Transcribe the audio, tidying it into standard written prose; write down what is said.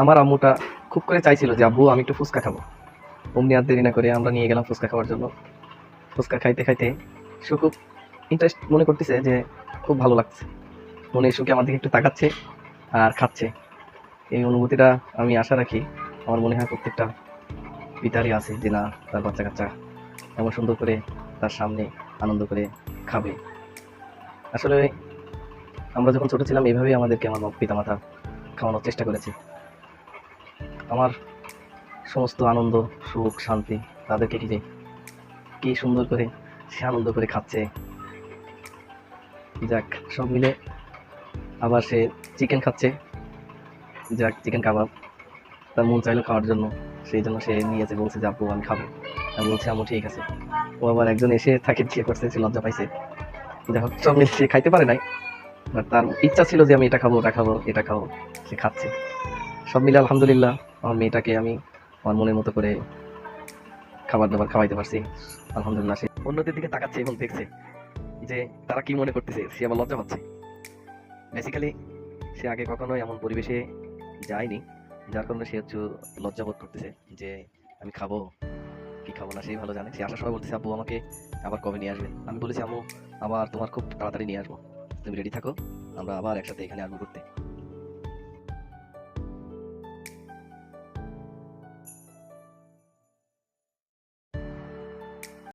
আমার আম্মুটা খুব করে চাইছিল যে আব্বু আমি একটু ফুচকা খাবো। অমনি আর দেরি না করে আমরা নিয়ে গেলাম ফুচকা খাওয়ার জন্য। ফুচকা খাইতে খাইতে সে খুব ইন্টারেস্ট মনে করতেছে যে খুব ভালো লাগছে। মনে সুখে আমার দিকে একটু তাকাচ্ছে আর খাচ্ছে। এই অনুভূতিটা আমি আশা রাখি আমার মনে হয় প্রত্যেকটা পিতারই আছে যে না তার বাচ্চা কাচ্চা এমন সুন্দর করে তার সামনে আনন্দ করে খাবে। আসলে আমরা যখন ছোট ছিলাম এইভাবেই আমাদেরকে আমার পিতামাতা খাওয়ানোর চেষ্টা করেছে। আমার সমস্ত আনন্দ সুখ শান্তি তাদেরকে ঘিরে কি সুন্দর করে সে আনন্দ করে খাচ্ছে। যাক সব মিলে আবার সে চিকেন খাচ্ছে, যাক চিকেন কাবাব তার মন চাইলো খাওয়ার জন্য, সেই জন্য সে নিয়েছে, বলছে যে আব্বু আমি খাবো। আমি বলছি আম্মু ঠিক আছে। ও আবার একজন এসে তাকে দিয়ে করছে, সে লজ্জা পাইছে। যাই হোক সব মিলে সে খাইতে পারে নাই, বাট তার ইচ্ছা ছিল যে আমি এটা খাবো ওটা খাবো এটা খাবো, সে খাচ্ছে। সব মিলে আলহামদুলিল্লাহ আমার মেয়েটাকে আমি আমার মনের মতো করে খাবার দাবার খাওয়াইতে পারছি। আলহামদুলিল্লাহ সে অন্যদের দিকে তাকাচ্ছে এবং দেখছে যে তারা কি মনে করতেছে, সে আবার লজ্জা পাচ্ছে। বেসিক্যালি সে আগে কখনোই এমন পরিবেশে যায়নি, যার কারণে সে হচ্ছে লজ্জা বোধ করতেছে যে আমি খাবো কি খাবো না সেই ভালো জানে। সে আসার সময় বলতেছে আব্বু আমাকে আবার কবে নিয়ে আসবেন। আমি বলেছি আম্মু আবার তোমার খুব তাড়াতাড়ি নিয়ে আসবো, তুমি রেডি থাকো, আমরা আবার একসাথে এখানে আসবো ঘুরতে।